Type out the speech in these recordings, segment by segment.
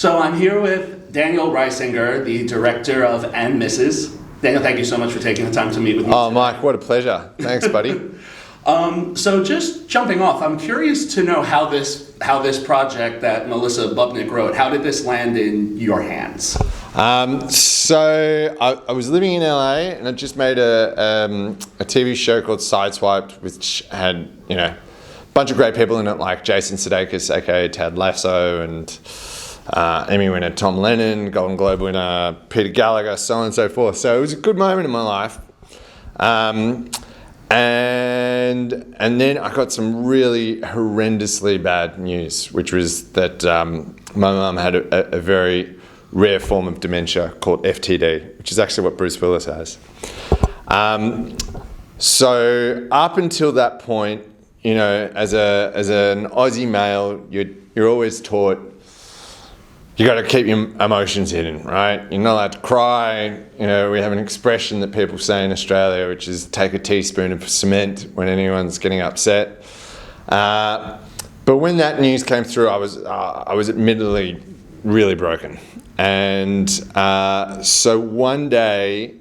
So I'm here with Daniel Reisinger, the director of And Mrs. Daniel, thank you so much for taking the time to meet with me. Oh, Mike, what a pleasure. Thanks, buddy. So just jumping off, I'm curious to know how this project that Melissa Bubnick wrote, how did this land in your hands? So I was living in LA and I just made a TV show called Sideswiped, which had, a bunch of great people in it, like Jason Sudeikis, aka Ted Lasso, and Emmy winner Tom Lennon, Golden Globe winner Peter Gallagher, so on and so forth. So it was a good moment in my life. And then I got some really horrendously bad news, which was that my mum had a very rare form of dementia called FTD, which is actually what Bruce Willis has. So up until that point, as an Aussie male, you're always taught you got to keep your emotions hidden, right? You're not allowed to cry. We have an expression that people say in Australia, which is take a teaspoon of cement when anyone's getting upset. But when that news came through, I was admittedly really broken. And so one day,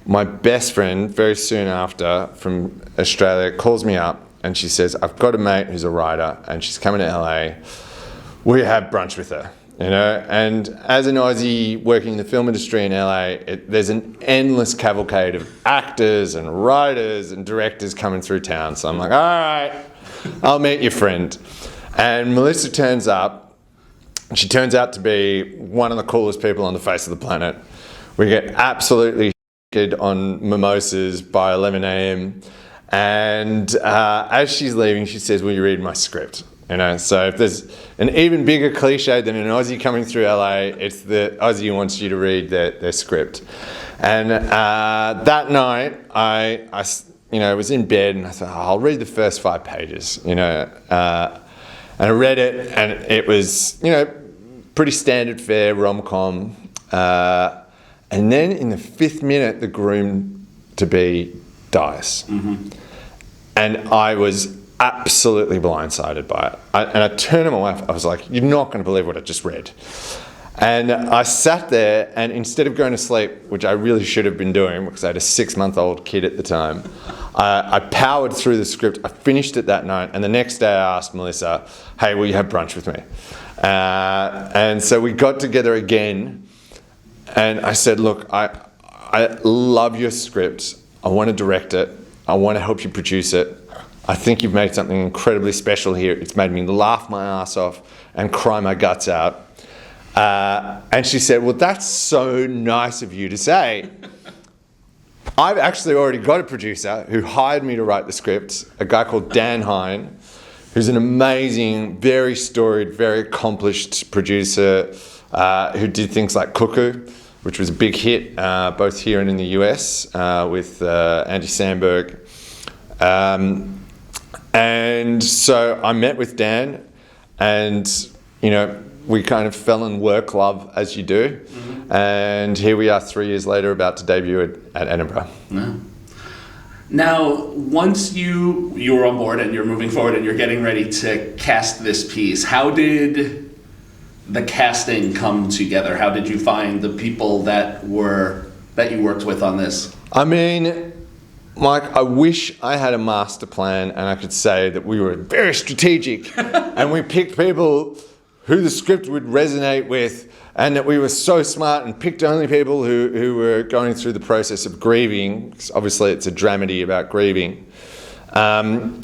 my best friend, very soon after, from Australia, calls me up and she says, I've got a mate who's a writer and she's coming to LA. Will you have brunch with her? And as an Aussie working in the film industry in LA, there's an endless cavalcade of actors and writers and directors coming through town. So I'm like, all right, I'll meet your friend. And Melissa turns up. She turns out to be one of the coolest people on the face of the planet. We get absolutely on mimosas by 11 a.m. And as she's leaving, she says, will you read my script? So if there's an even bigger cliche than an Aussie coming through LA, it's the Aussie who wants you to read their script. And that night, I was in bed and I thought, I'll read the first 5 pages, and I read it and it was, pretty standard fare rom-com. And then in the 5th minute, the groom-to-be dies. Mm-hmm. And I was absolutely blindsided by it. And I turned to my wife, I was like, you're not going to believe what I just read. And I sat there and instead of going to sleep, which I really should have been doing because I had a 6-month-old kid at the time, I powered through the script. I finished it that night and the next day I asked Melissa, hey, will you have brunch with me? And so we got together again and I said, look, I love your script. I want to direct it. I want to help you produce it. I think you've made something incredibly special here. It's made me laugh my ass off and cry my guts out. And she said, well, that's so nice of you to say. I've actually already got a producer who hired me to write the script, a guy called Dan Hine, who's an amazing, very storied, very accomplished producer who did things like Cuckoo, which was a big hit both here and in the US with Andy Samberg. And so I met with Dan and, we kind of fell in work love as you do. Mm-hmm. And here we are 3 years later about to debut at Edinburgh. Yeah. Now, once you were on board and you're moving forward and you're getting ready to cast this piece, how did the casting come together? How did you find the people that you worked with on this? I mean, Mike, I wish I had a master plan and I could say that we were very strategic and we picked people who the script would resonate with and that we were so smart and picked only people who were going through the process of grieving. Obviously, it's a dramedy about grieving. But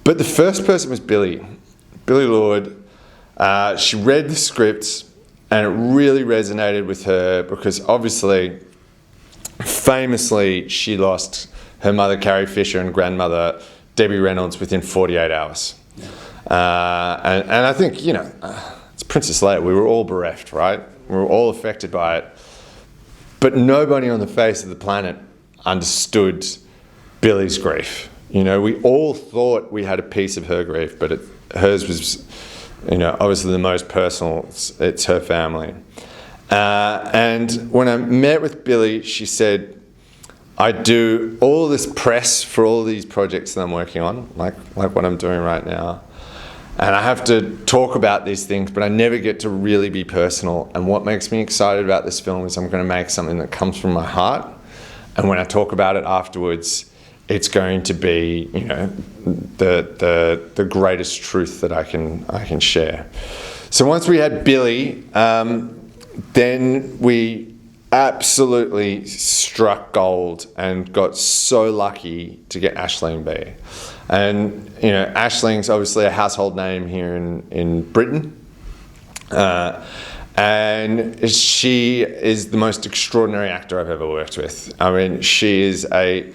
the first person was Billy Lord. She read the script and it really resonated with her because obviously, famously, she lost her mother, Carrie Fisher, and grandmother, Debbie Reynolds, within 48 hours. Yeah. And I think, it's Princess Leia. We were all bereft, right? We were all affected by it. But nobody on the face of the planet understood Billy's grief. We all thought we had a piece of her grief, but hers was, obviously the most personal. It's her family. And when I met with Billy, she said, I do all this press for all these projects that I'm working on, like what I'm doing right now. And I have to talk about these things, but I never get to really be personal. And what makes me excited about this film is I'm going to make something that comes from my heart. And when I talk about it afterwards, it's going to be, you know, the greatest truth that I can share. So once we had Billy, then we absolutely struck gold and got so lucky to get Aisling B. And, you know, Aisling's obviously a household name here in Britain. And she is the most extraordinary actor I've ever worked with. I mean, she is a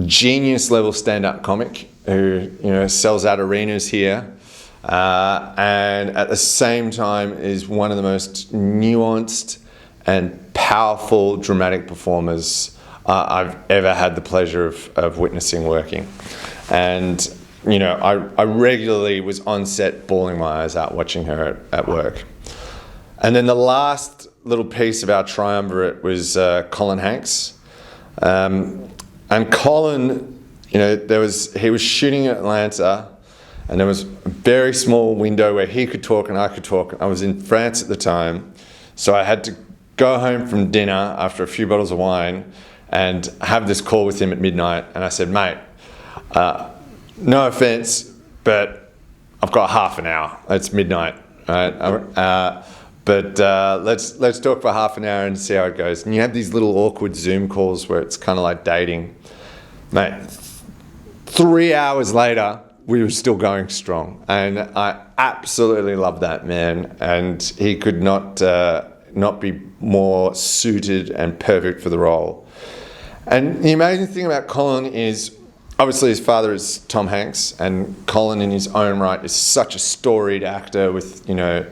genius level stand-up comic who, you know, sells out arenas here. And at the same time is one of the most nuanced and powerful dramatic performers I've ever had the pleasure of witnessing working. And, you know, I regularly was on set bawling my eyes out watching her at work. And then the last little piece of our triumvirate was Colin Hanks. And Colin, you know, he was shooting in Atlanta, and there was a very small window where he could talk and I could talk. I was in France at the time, so I had to go home from dinner after a few bottles of wine and have this call with him at midnight. And I said, mate, no offense, but I've got half an hour. It's midnight, right? But let's talk for half an hour and see how it goes. And you have these little awkward Zoom calls where it's kind of like dating. Mate, 3 hours later, we were still going strong. And I absolutely love that man. And he could not be more suited and perfect for the role. And the amazing thing about Colin is, obviously his father is Tom Hanks, and Colin in his own right is such a storied actor with, you know,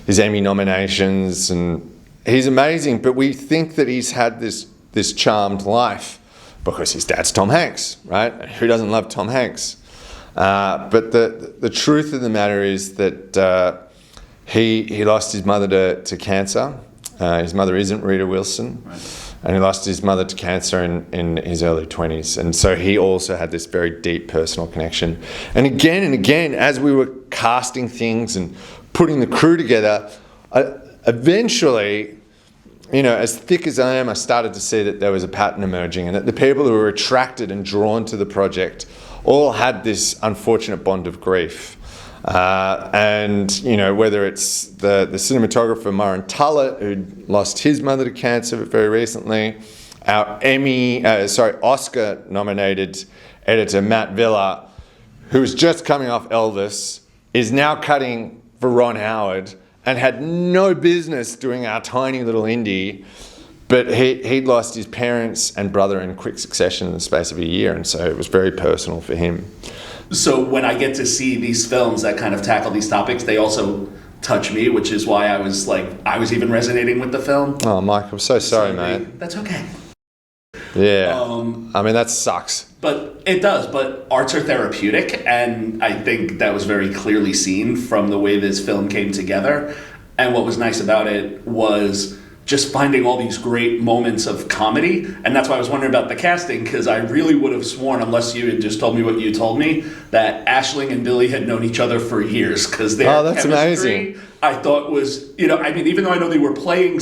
his Emmy nominations, and he's amazing. But we think that he's had this charmed life because his dad's Tom Hanks, right? Who doesn't love Tom Hanks? But the truth of the matter is that he lost his mother to cancer. His mother isn't Rita Wilson. Right. And he lost his mother to cancer in his early 20s. And so he also had this very deep personal connection. And again, as we were casting things and putting the crew together, eventually, you know, as thick as I am, I started to see that there was a pattern emerging, and that the people who were attracted and drawn to the project all had this unfortunate bond of grief. And, you know, whether it's the cinematographer Myron Tullett, who lost his mother to cancer very recently, our Oscar-nominated editor Matt Villa, who was just coming off Elvis, is now cutting for Ron Howard and had no business doing our tiny little indie, but he'd lost his parents and brother in quick succession in the space of a year, and so it was very personal for him. So when I get to see these films that kind of tackle these topics, they also touch me, which is why I was even resonating with the film. Oh, Mike, I'm so sorry, mate. That's okay. Yeah. I mean, that sucks. But it does. But arts are therapeutic, and I think that was very clearly seen from the way this film came together. And what was nice about it was just finding all these great moments of comedy. And that's why I was wondering about the casting, because I really would have sworn, unless you had just told me what you told me, that Aisling and Billy had known each other for years, because their that's chemistry, amazing. I thought was, you know, I mean, even though I know they were playing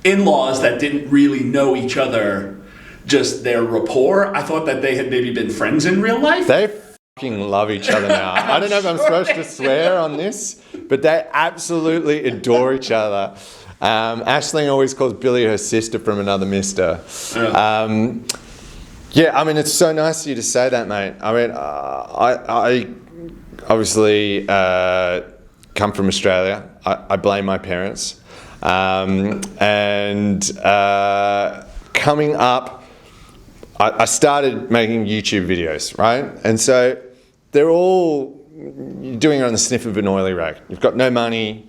in-laws that didn't really know each other, just their rapport, I thought that they had maybe been friends in real life. They fucking love each other now. I don't know if I'm supposed to swear on this, but they absolutely adore each other. Aisling always calls Billy her sister from another mister. Yeah, I mean, it's so nice of you to say that, mate. I mean, I obviously come from Australia. I blame my parents. And coming up, I started making YouTube videos, right? And so they're all doing it on the sniff of an oily rag. You've got no money,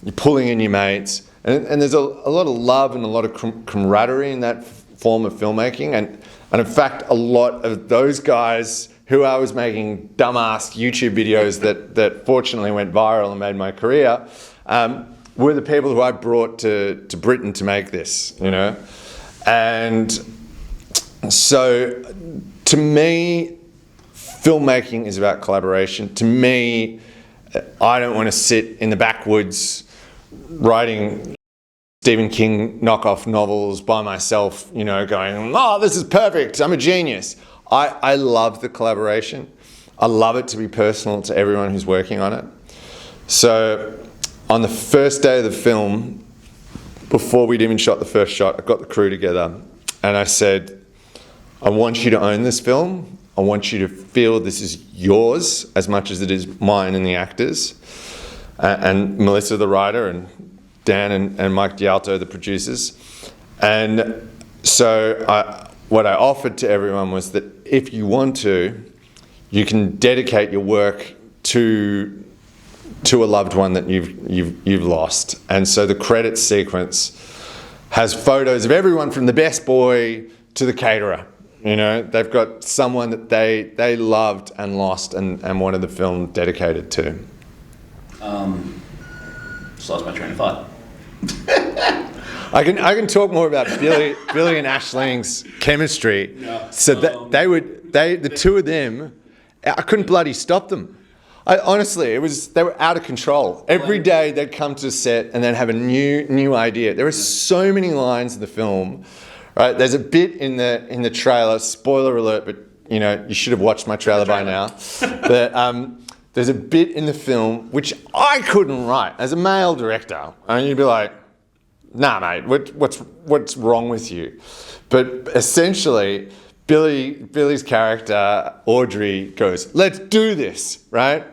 you're pulling in your mates, and there's a lot of love and a lot of camaraderie in that form of filmmaking. And in fact, a lot of those guys who I was making dumbass YouTube videos that fortunately went viral and made my career, were the people who I brought to Britain to make this, you know? And so, to me, filmmaking is about collaboration. To me, I don't want to sit in the backwoods writing Stephen King knockoff novels by myself, you know, going, oh, this is perfect, I'm a genius. I love the collaboration. I love it to be personal to everyone who's working on it. So on the first day of the film, before we'd even shot the first shot, I got the crew together and I said, I want you to own this film. I want you to feel this is yours as much as it is mine and the actors. And Melissa, the writer, and Dan and Mike D'Alto, the producers. And so what I offered to everyone was that if you want to, you can dedicate your work to a loved one that you've lost. And so the credits sequence has photos of everyone from the best boy to the caterer. You know, they've got someone that they loved and lost and wanted the film dedicated to. Just lost my train of thought. I can talk more about Billy and Aisling's chemistry. Yeah. So that the two of them, I couldn't bloody stop them. Honestly, they were out of control. Every day they'd come to set and then have a new idea. There are so many lines in the film. Right? There's a bit in the trailer. Spoiler alert, but you know you should have watched my trailer by now. But there's a bit in the film which I couldn't write as a male director, and you'd be like, "Nah, mate, what's wrong with you?" But essentially, Billy's character Audrey goes, "Let's do this," right?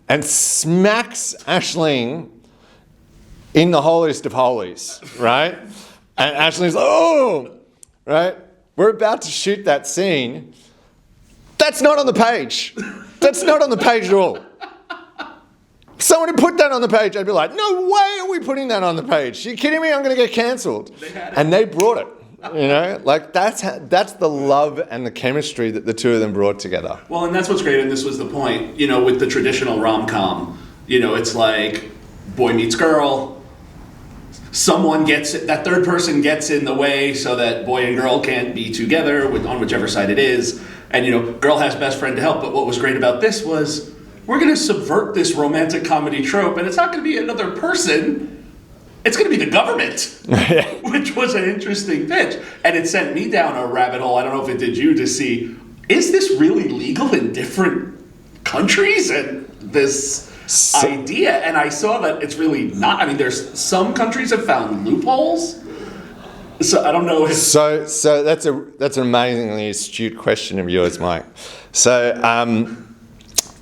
And smacks Aisling in the holiest of holies, right? And Aisling's like, "Oh, right, we're about to shoot that scene. That's not on the page. That's not on the page at all. Someone had put that on the page, I'd be like, no way are we putting that on the page. Are you kidding me? I'm going to get cancelled." And they brought it. You know, like that's the love and the chemistry that the two of them brought together. Well, and that's what's great, and this was the point, you know, with the traditional rom-com, you know, it's like boy meets girl, someone that third person gets in the way so that boy and girl can't be together on whichever side it is, and, you know, girl has best friend to help. But what was great about this was we're going to subvert this romantic comedy trope, and it's not going to be another person. It's going to be the government, which was an interesting pitch. And it sent me down a rabbit hole, I don't know if it did you, to see, is this really legal in different countries? And this idea, and I saw that it's really not. I mean, there's some countries have found loopholes. So I don't know if... So that's an amazingly astute question of yours, Mike. So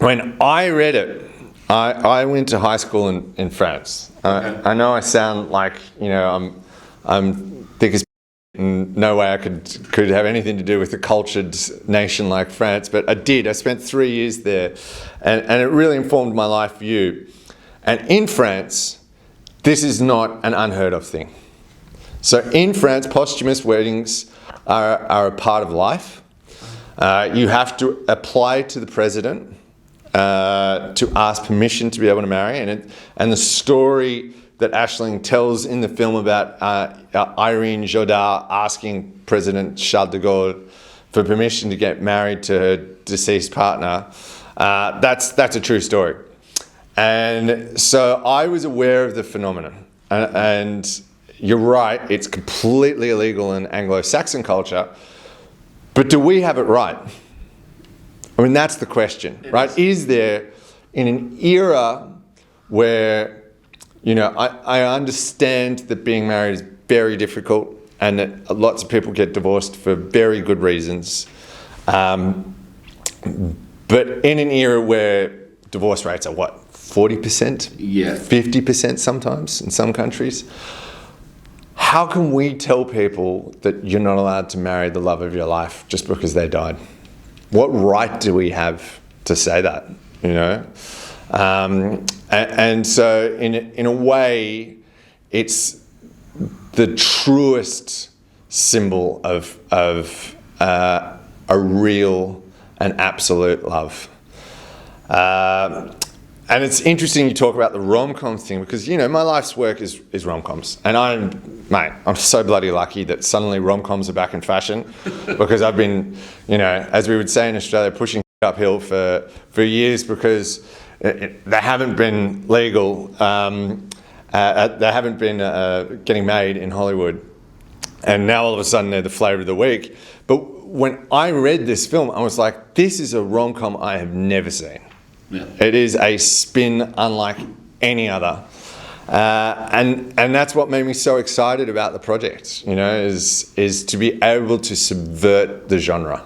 when I read it, I went to high school in France. I know I sound like, you know, I'm thick as and no way I could have anything to do with a cultured nation like France, but I did. I spent 3 years there, and it really informed my life view. And in France, this is not an unheard of thing. So in France, posthumous weddings are a part of life. You have to apply to the president to ask permission to be able to marry, and the story that Aisling tells in the film about Irene Jodard asking President Charles de Gaulle for permission to get married to her deceased partner, that's a true story. And so I was aware of the phenomenon, and you're right, it's completely illegal in Anglo-Saxon culture, but do we have it right? I mean, that's the question, right? Is there, in an era where, you know, I understand that being married is very difficult and that lots of people get divorced for very good reasons, but in an era where divorce rates are what, 40%? Yeah. 50% sometimes in some countries? How can we tell people that you're not allowed to marry the love of your life just because they died? What right do we have to say that, you know? And so in a way, it's the truest symbol of a real and absolute love. And it's interesting you talk about the rom-com thing because, you know, my life's work is rom-coms. And I'm so bloody lucky that suddenly rom-coms are back in fashion because I've been, you know, as we would say in Australia, pushing uphill for years because they haven't been legal. They haven't been getting made in Hollywood. And now all of a sudden they're the flavour of the week. But when I read this film, I was like, this is a rom-com I have never seen. Yeah. It is a spin unlike any other. And that's what made me so excited about the project, you know, is to be able to subvert the genre.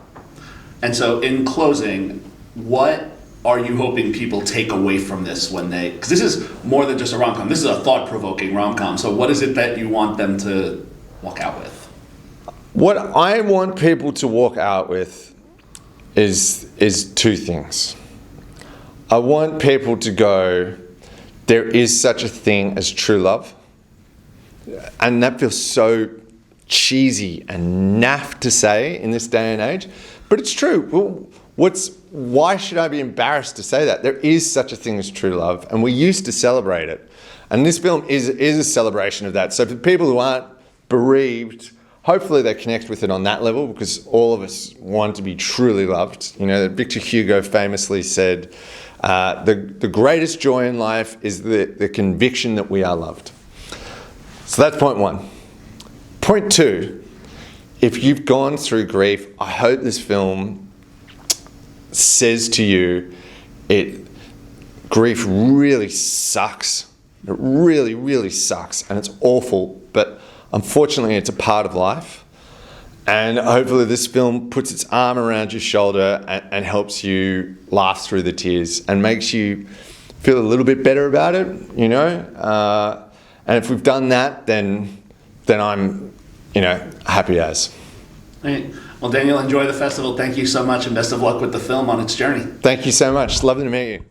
And so in closing, what are you hoping people take away from this when they, because this is more than just a rom-com, this is a thought-provoking rom-com, so what is it that you want them to walk out with? What I want people to walk out with is two things. I want people to go, there is such a thing as true love. And that feels so cheesy and naff to say in this day and age, but it's true. Well, why should I be embarrassed to say that? There is such a thing as true love, and we used to celebrate it. And this film is a celebration of that. So for people who aren't bereaved, hopefully they connect with it on that level, because all of us want to be truly loved. You know, Victor Hugo famously said, the greatest joy in life is the conviction that we are loved. So that's point one. Point two, if you've gone through grief, I hope this film says to you, grief really sucks. It really, really sucks, and it's awful, but unfortunately it's a part of life. And hopefully this film puts its arm around your shoulder and helps you laugh through the tears and makes you feel a little bit better about it, you know. And if we've done that, then I'm, you know, happy as. Right. Well, Daniel, enjoy the festival. Thank you so much, and best of luck with the film on its journey. Thank you so much. Lovely to meet you.